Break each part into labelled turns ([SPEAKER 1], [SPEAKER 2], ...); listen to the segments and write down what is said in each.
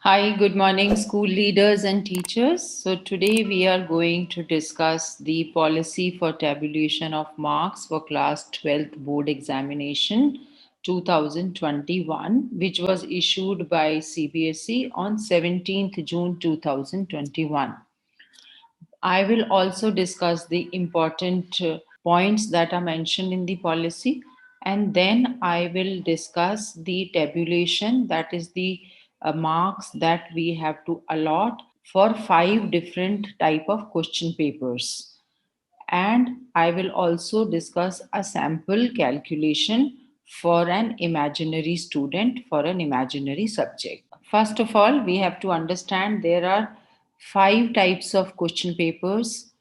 [SPEAKER 1] Hi, good morning, school leaders and teachers. So, today we are going to discuss the policy for tabulation of marks for class 12th board examination 2021, which was issued by CBSE on 17th June 2021. I will also discuss the important points that are mentioned in the policy, and then I will discuss the tabulation, that is the marks that we have to allot for five different type of question papers. And I will also discuss a sample calculation for an imaginary student for an imaginary subject. First of all, we have to understand there are five types of question papers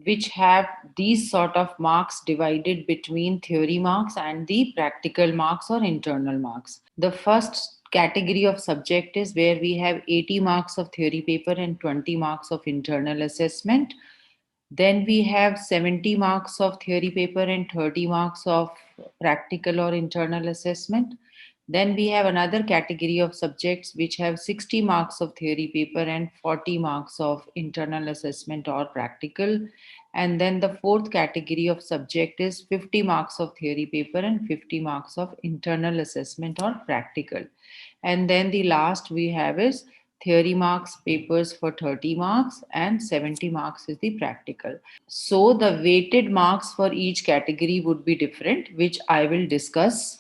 [SPEAKER 1] which have these sort of marks divided between theory marks and the practical marks or internal marks. The first category of subject is where we have 80 marks of theory paper and 20 marks of internal assessment. Then we have 70 marks of theory paper and 30 marks of practical or internal assessment. Then we have another category of subjects which have 60 marks of theory paper and 40 marks of internal assessment or practical. And then the fourth category of subject is 50 marks of theory paper and 50 marks of internal assessment or practical. And then the last we have is theory marks papers for 30 marks and 70 marks is the practical. So the weighted marks for each category would be different, which I will discuss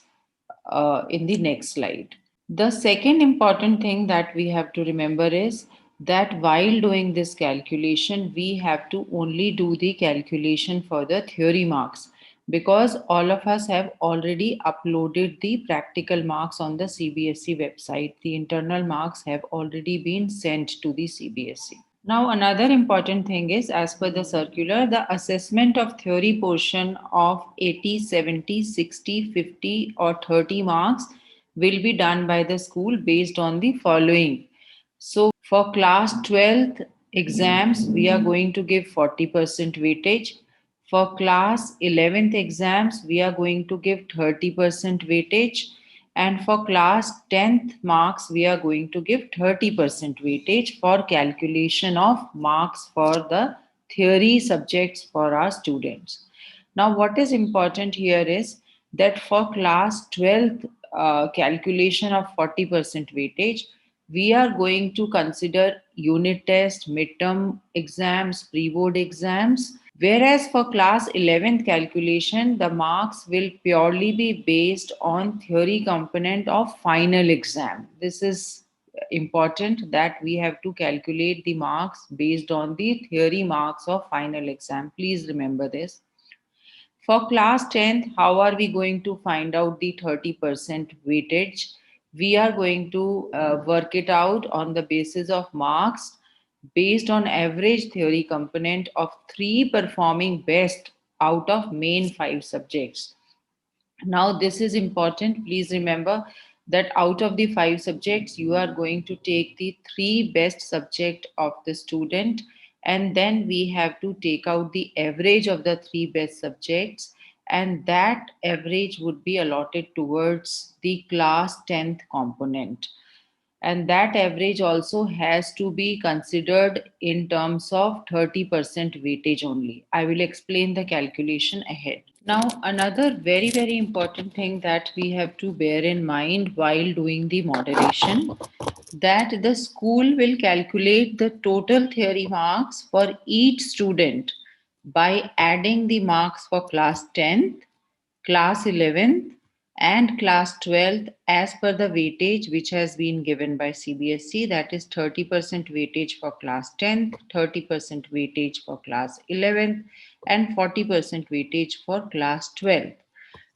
[SPEAKER 1] in the next slide. The second important thing that we have to remember is that while doing this calculation, we have to only do the calculation for the theory marks, because all of us have already uploaded the practical marks on the CBSE website. The internal marks have already been sent to the CBSE. Now, another important thing is, as per the circular, the assessment of theory portion of 80, 70, 60, 50, or 30 marks will be done by the school based on the following. So, for class 12th exams, we are going to give 40% weightage. For class 11th exams, we are going to give 30% weightage. And for class 10th marks, we are going to give 30% weightage for calculation of marks for the theory subjects for our students. Now, what is important here is that for class 12th calculation of 40% weightage, we are going to consider unit test, midterm exams, pre-board exams. Whereas for class 11th calculation, the marks will purely be based on theory component of final exam. This is important that we have to calculate the marks based on the theory marks of final exam. Please remember this. For class 10th, how are we going to find out the 30% weightage? We are going to work it out on the basis of marks based on average theory component of three performing best out of main five subjects. Now, this is important. Please remember that out of the five subjects, you are going to take the three best subject of the student, and then we have to take out the average of the three best subjects, and that average would be allotted towards the class 10th component, and that average also has to be considered in terms of 30% weightage only. I will explain the calculation ahead. Now, another very, very important thing that we have to bear in mind while doing the moderation, that the school will calculate the total theory marks for each student by adding the marks for class 10th, class 11th, and class 12th as per the weightage which has been given by CBSE, that is 30% weightage for class 10th, 30% weightage for class 11th, and 40% weightage for class 12th.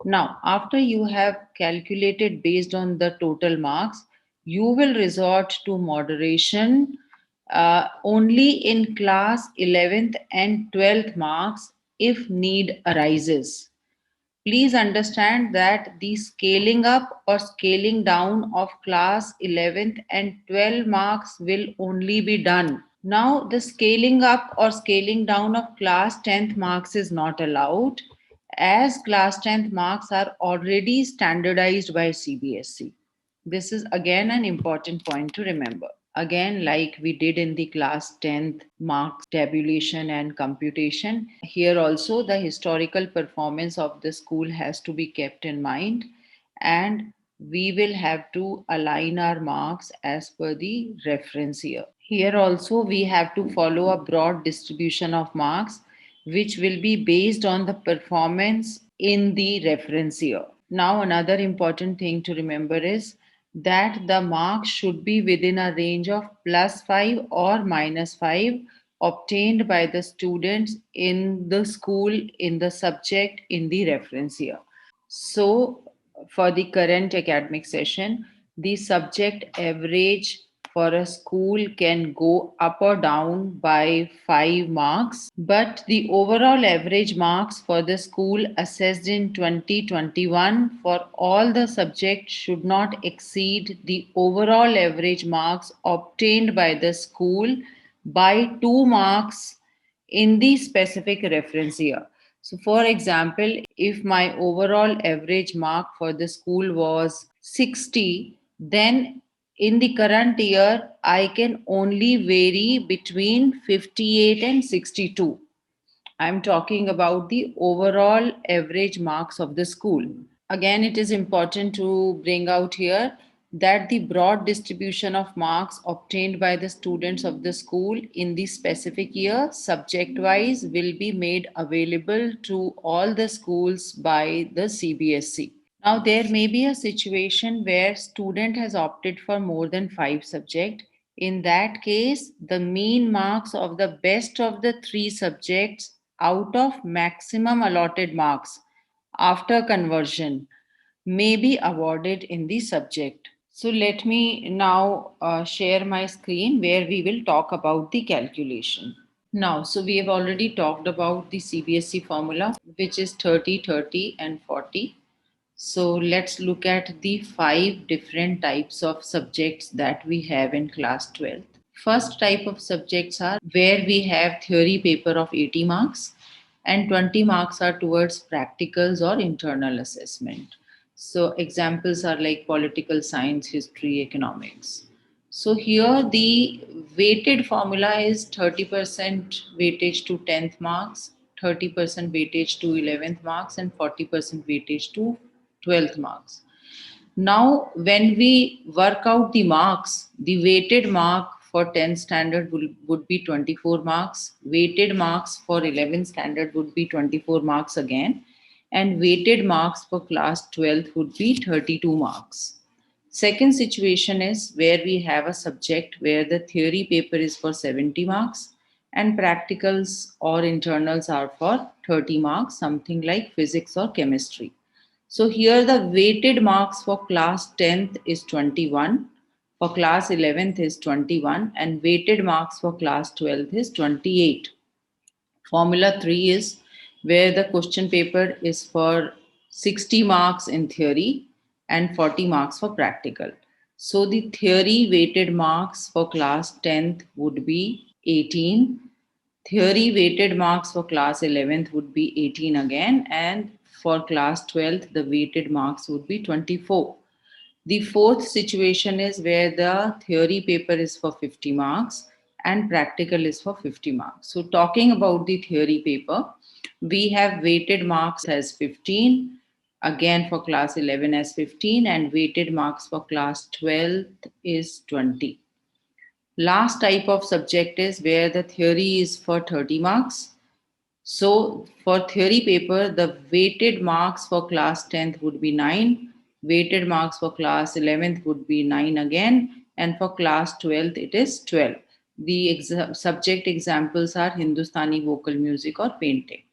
[SPEAKER 1] Now, after you have calculated based on the total marks, you will resort to moderation only in class 11th and 12th marks if need arises. Please understand that the scaling up or scaling down of class 11th and 12 marks will only be done. Now, the scaling up or scaling down of class 10th marks is not allowed, as class 10th marks are already standardized by CBSE. This is again an important point to remember. Again, like we did in the class 10th marks tabulation and computation, here also the historical performance of the school has to be kept in mind, and we will have to align our marks as per the reference year. Here also we have to follow a broad distribution of marks which will be based on the performance in the reference year. Now, another important thing to remember is that the marks should be within a range of plus 5 or minus 5 obtained by the students in the school in the subject in the reference year. So, for the current academic session, the subject average for a school can go up or down by 5 marks, but the overall average marks for the school assessed in 2021 for all the subjects should not exceed the overall average marks obtained by the school by 2 marks in the specific reference year. So, for example, if my overall average mark for the school was 60, then in the current year, I can only vary between 58 and 62. I'm talking about the overall average marks of the school. Again, it is important to bring out here that the broad distribution of marks obtained by the students of the school in the specific year, subject wise, will be made available to all the schools by the CBSE. Now, there may be a situation where student has opted for more than 5 subjects. In that case, the mean marks of the best of the 3 subjects out of maximum allotted marks after conversion may be awarded in the subject. So let me now share my screen where we will talk about the calculation. Now, so we have already talked about the CBSE formula, which is 30, 30, and 40. So let's look at the 5 different types of subjects that we have in class 12. First type of subjects are where we have theory paper of 80 marks and 20 marks are towards practicals or internal assessment. So examples are like political science, history, economics. So here the weighted formula is 30% weightage to 10th marks, 30% weightage to 11th marks, and 40% weightage to 12th marks. Now, when we work out the marks, the weighted mark for 10th standard would be 24 marks, weighted marks for 11th standard would be 24 marks again, and weighted marks for class 12th would be 32 marks. Second situation is where we have a subject where the theory paper is for 70 marks and practicals or internals are for 30 marks, something like physics or chemistry. So here the weighted marks for class 10th is 21, for class 11th is 21, and weighted marks for class 12th is 28. Formula 3 is where the question paper is for 60 marks in theory and 40 marks for practical. So the theory weighted marks for class 10th would be 18. Theory weighted marks for class 11th would be 18 again, and for class 12th, the weighted marks would be 24. The fourth situation is where the theory paper is for 50 marks and practical is for 50 marks. So, talking about the theory paper, we have weighted marks as 15, again for class 11 as 15, and weighted marks for class 12 is 20. Last type of subject is where the theory is for 30 marks. So for theory paper, the weighted marks for class 10th would be 9, weighted marks for class 11th would be 9 again, and for class 12th it is 12. The subject examples are Hindustani vocal music or painting.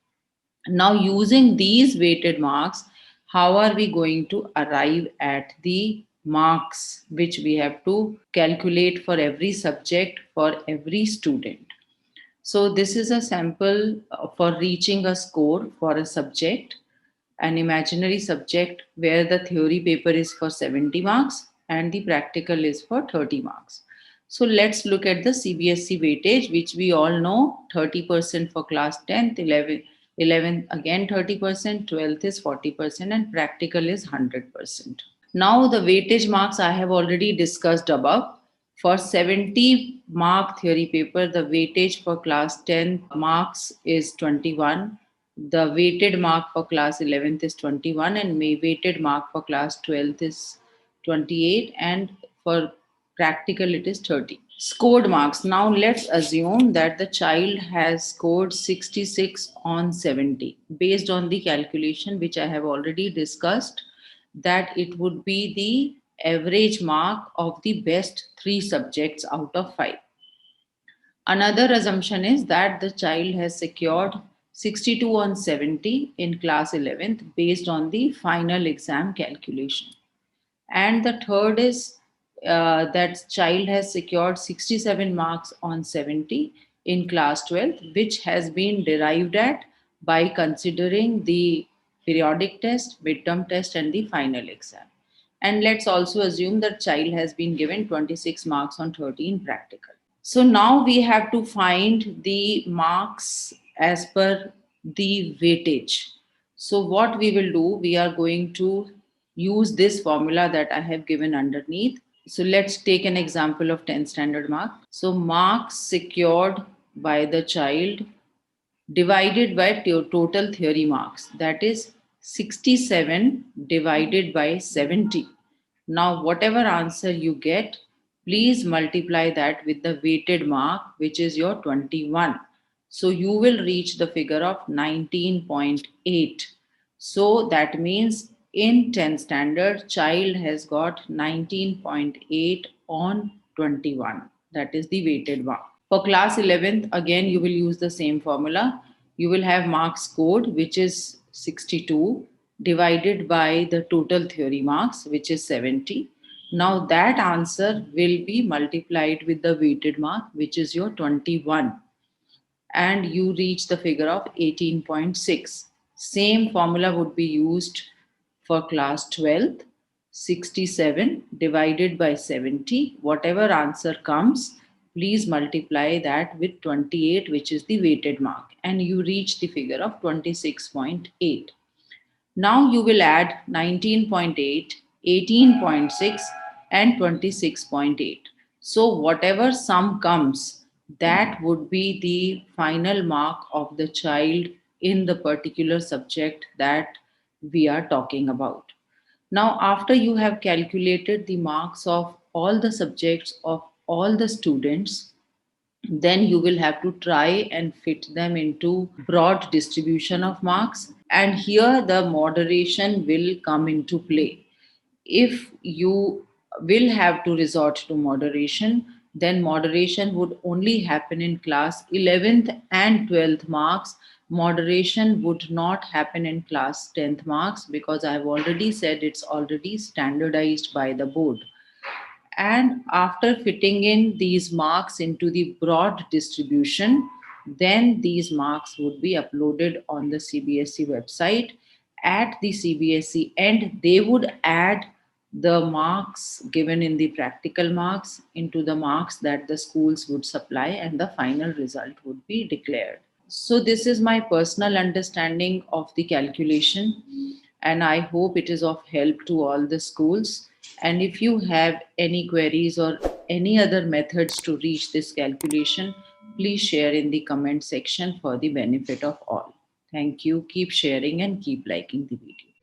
[SPEAKER 1] Now, using these weighted marks, how are we going to arrive at the marks which we have to calculate for every subject for every student? So, this is a sample for reaching a score for a subject, an imaginary subject where the theory paper is for 70 marks and the practical is for 30 marks. So, let's look at the CBSE weightage, which we all know 30% for class 10th, 11th again 30%, 12th is 40%, and practical is 100%. Now, the weightage marks I have already discussed above. For 70 mark theory paper, the weightage for class 10 marks is 21. The weighted mark for class 11th is 21, and weighted mark for class 12th is 28, and for practical it is 30. Scored marks. Now let's assume that the child has scored 66 on 70 based on the calculation which I have already discussed, that it would be the average mark of the best three subjects out of five. Another assumption is that the child has secured 62 on 70 in class 11th based on the final exam calculation. And the third is that child has secured 67 marks on 70 in class 12th, which has been derived at by considering the periodic test, midterm test, and the final exam. And let's also assume that child has been given 26 marks on 30 in practical. So now we have to find the marks as per the weightage. So what we will do, we are going to use this formula that I have given underneath. So let's take an example of 10 standard mark. So marks secured by the child divided by total theory marks, that is 67 divided by 70. Now whatever answer you get, please multiply that with the weighted mark, which is your 21. So you will reach the figure of 19.8. So that means in 10 standard, child has got 19.8 on 21. That is the weighted mark. For class 11th, again, you will use the same formula. You will have marks scored, which is 62, divided by the total theory marks, which is 70. Now that answer will be multiplied with the weighted mark, which is your 21, and you reach the figure of 18.6. Same formula would be used for class 12th, 67 divided by 70. Whatever answer comes, please multiply that with 28, which is the weighted mark, and you reach the figure of 26.8. Now you will add 19.8, 18.6, and 26.8. So whatever sum comes, that would be the final mark of the child in the particular subject that we are talking about. Now, after you have calculated the marks of all the subjects of all the students, then you will have to try and fit them into broad distribution of marks, and here the moderation will come into play. If you will have to resort to moderation, then moderation would only happen in class 11th and 12th marks. Moderation would not happen in class 10th marks, because I've already said it's already standardized by the board. And after fitting in these marks into the broad distribution, then these marks would be uploaded on the CBSE website at the CBSE end. They would add the marks given in the practical marks into the marks that the schools would supply, and the final result would be declared. So, this is my personal understanding of the calculation, and I hope it is of help to all the schools. And if you have any queries or any other methods to reach this calculation, please share in the comment section for the benefit of all. Thank you. Keep sharing and keep liking the video.